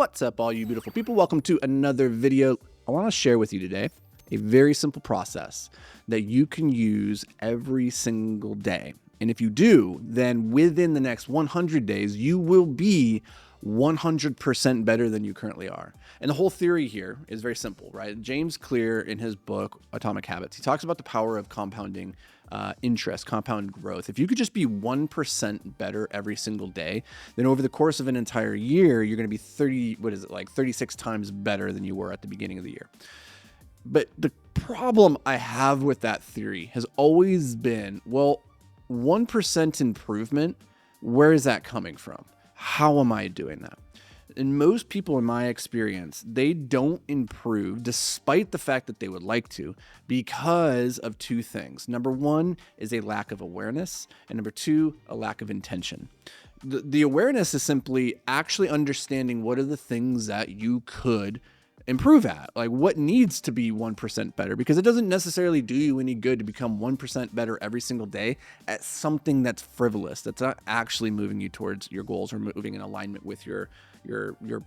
What's up, all you beautiful people? Welcome to another video. I want to share with you today a very simple process that you can use every single day. And if you do, then within the next 100 days, you will be 100% better than you currently are. And the whole theory here is very simple, right? James Clear, in his book, Atomic Habits, he talks about the power of compounding interest, compound growth. If you could just be 1% better every single day, then over the course of an entire year, you're going to be 36 times better than you were at the beginning of the year. But the problem I have with that theory has always been, well, 1% improvement, where is that coming from? How am I doing that? And most people, in my experience, they don't improve despite the fact that they would like to because of two things. Number one is a lack of awareness, and number two, a lack of intention. The awareness is simply actually understanding what are the things that you could improve at, like what needs to be 1% better, because it doesn't necessarily do you any good to become 1% better every single day at something that's frivolous, that's not actually moving you towards your goals or moving in alignment with your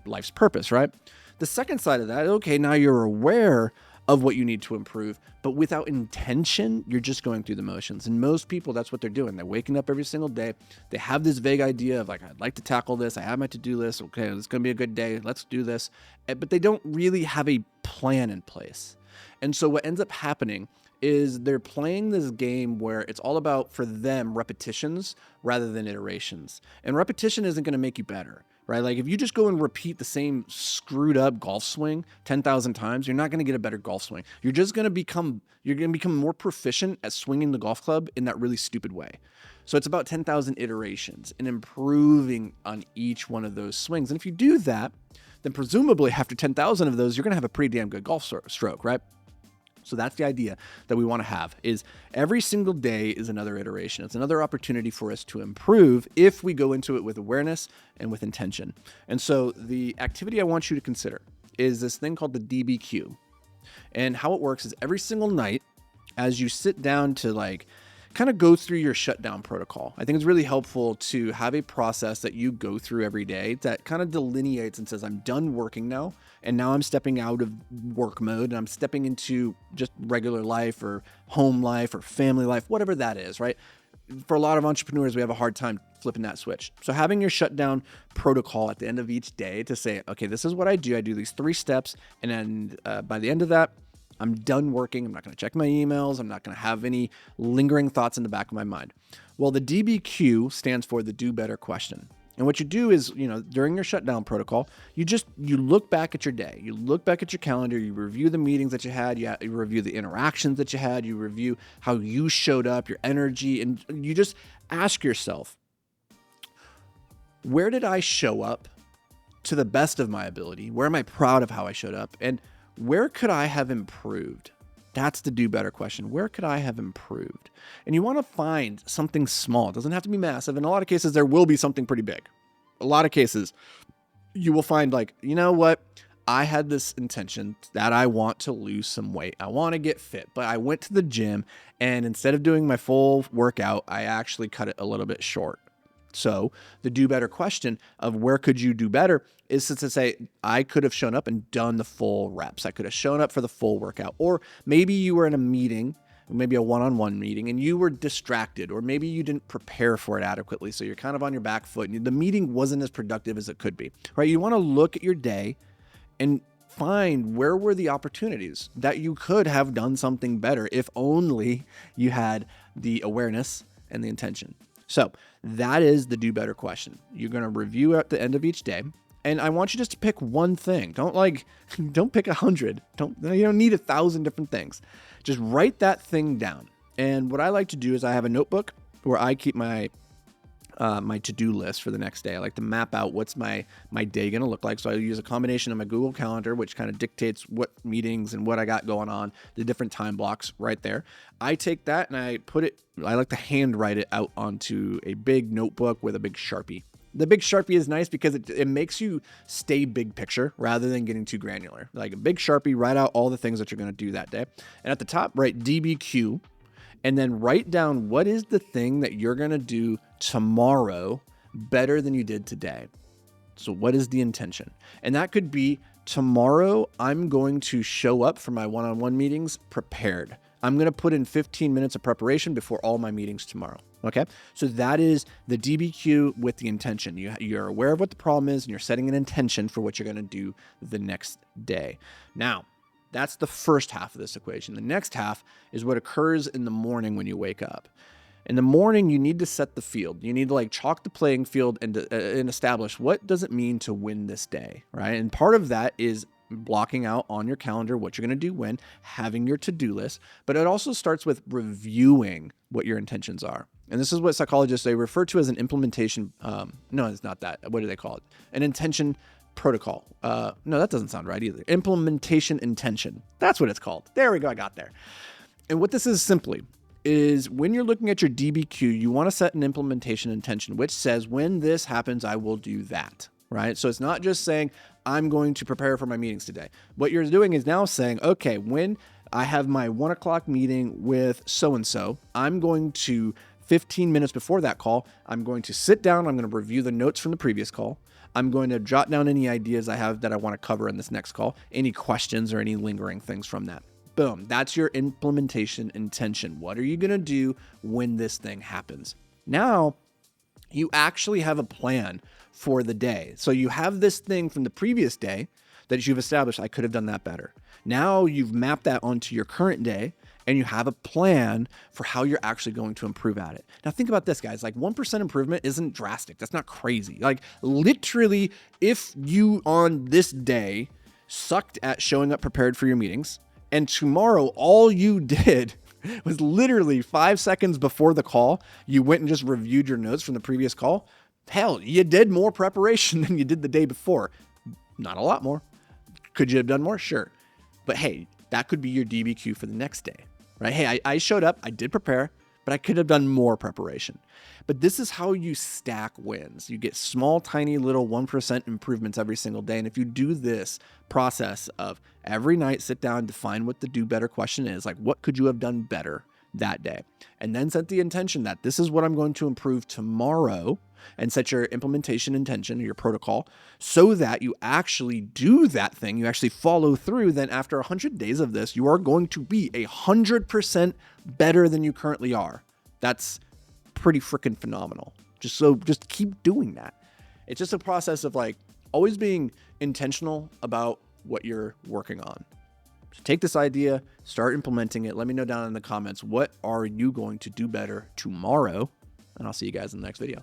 life's purpose, right? The second side of that, okay, now you're aware of what you need to improve, but without intention, you're just going through the motions. And most people, that's what they're doing. They're waking up every single day. They have this vague idea of like, I'd like to tackle this. I have my to-do list. Okay, it's going to be a good day. Let's do this. But they don't really have a plan in place. And so what ends up happening is they're playing this game where it's all about, for them, repetitions rather than iterations. And repetition isn't going to make you better, right? Like if you just go and repeat the same screwed up golf swing 10,000 times, you're not going to get a better golf swing. You're going to become more proficient at swinging the golf club in that really stupid way. So it's about 10,000 iterations and improving on each one of those swings. And if you do that, then presumably after 10,000 of those, you're going to have a pretty damn good golf stroke, right? So that's the idea that we want to have, is every single day is another iteration. It's another opportunity for us to improve if we go into it with awareness and with intention. And so the activity I want you to consider is this thing called the DBQ. And how it works is every single night as you sit down to kind of go through your shutdown protocol. I think it's really helpful to have a process that you go through every day that kind of delineates and says, I'm done working now, and now I'm stepping out of work mode and I'm stepping into just regular life or home life or family life, whatever that is, right? For a lot of entrepreneurs, we have a hard time flipping that switch. So having your shutdown protocol at the end of each day to say, okay, this is what I do. I do these 3 steps, and then by the end of that, I'm done working. I'm not going to check my emails. I'm not going to have any lingering thoughts in the back of my mind. Well, the DBQ stands for the do better question. And what you do is, during your shutdown protocol, you look back at your day. You look back at your calendar. You review the meetings that you had. You review the interactions that you had. You review how you showed up, your energy, and you just ask yourself, where did I show up to the best of my ability? Where am I proud of how I showed up? And where could I have improved? That's the do better question. Where could I have improved? And you want to find something small. It doesn't have to be massive. In a lot of cases, there will be something pretty big. A lot of cases, you will find you know what? I had this intention that I want to lose some weight. I want to get fit, but I went to the gym, and instead of doing my full workout, I actually cut it a little bit short. So the do better question of where could you do better is to say, I could have shown up and done the full reps. I could have shown up for the full workout. Or maybe you were in a meeting, maybe a one-on-one meeting, and you were distracted, or maybe you didn't prepare for it adequately. So you're kind of on your back foot and the meeting wasn't as productive as it could be, right? You want to look at your day and find where were the opportunities that you could have done something better if only you had the awareness and the intention. So that is the do better question. You're going to review at the end of each day. And I want you just to pick one thing. Don't pick 100. You don't need 1,000 different things. Just write that thing down. And what I like to do is I have a notebook where I keep my to-do list for the next day. I like to map out what's my day going to look like. So I use a combination of my Google Calendar, which kind of dictates what meetings and what I got going on, the different time blocks right there. I take that and I like to handwrite it out onto a big notebook with a big Sharpie. The big Sharpie is nice because it makes you stay big picture rather than getting too granular. Like a big Sharpie, write out all the things that you're going to do that day. And at the top, write DBQ. And then write down what is the thing that you're going to do tomorrow better than you did today. So what is the intention? And that could be tomorrow, I'm going to show up for my one-on-one meetings prepared. I'm going to put in 15 minutes of preparation before all my meetings tomorrow. Okay. So that is the DBQ with the intention. You're aware of what the problem is and you're setting an intention for what you're going to do the next day. Now, that's the first half of this equation. The next half is what occurs in the morning when you wake up. In the morning, you need to set the field. You need to like chalk the playing field and establish what does it mean to win this day, right? And part of that is blocking out on your calendar what you're going to do when, having your to-do list, but it also starts with reviewing what your intentions are. And this is what psychologists, they refer to as an implementation. No, it's not that. What do they call it? An intention protocol. No, that doesn't sound right either. Implementation intention. That's what it's called. There we go. I got there. And what this is simply is when you're looking at your DBQ, you want to set an implementation intention, which says when this happens, I will do that, right? So it's not just saying, I'm going to prepare for my meetings today. What you're doing is now saying, okay, when I have my 1 o'clock meeting with so-and-so, I'm going to 15 minutes before that call, I'm going to sit down. I'm going to review the notes from the previous call. I'm going to jot down any ideas I have that I want to cover in this next call, any questions or any lingering things from that. Boom. That's your implementation intention. What are you going to do when this thing happens? Now, you actually have a plan for the day. So you have this thing from the previous day that you've established, I could have done that better. Now you've mapped that onto your current day and you have a plan for how you're actually going to improve at it. Now think about this, guys, like 1% improvement isn't drastic. That's not crazy. Like literally, if you on this day sucked at showing up prepared for your meetings, and tomorrow, all you did was literally 5 seconds before the call, you went and just reviewed your notes from the previous call. Hell, you did more preparation than you did the day before. Not a lot more. Could you have done more? Sure. But hey, that could be your DBQ for the next day, right? Hey, I showed up, I did prepare, but I could have done more preparation. But this is how you stack wins. You get small, tiny little 1% improvements every single day. And if you do this process of every night, sit down, define what the do better question is, like what could you have done better that day? And then set the intention that this is what I'm going to improve tomorrow, and set your implementation intention, your protocol, so that you actually do that thing, you actually follow through. Then after 100 days of this, you are going to be 100% better than you currently are. That's pretty freaking phenomenal. Just keep doing that. It's just a process of like always being intentional about what you're working on. So take this idea, start implementing it. Let me know down in the comments, what are you going to do better tomorrow? And I'll see you guys in the next video.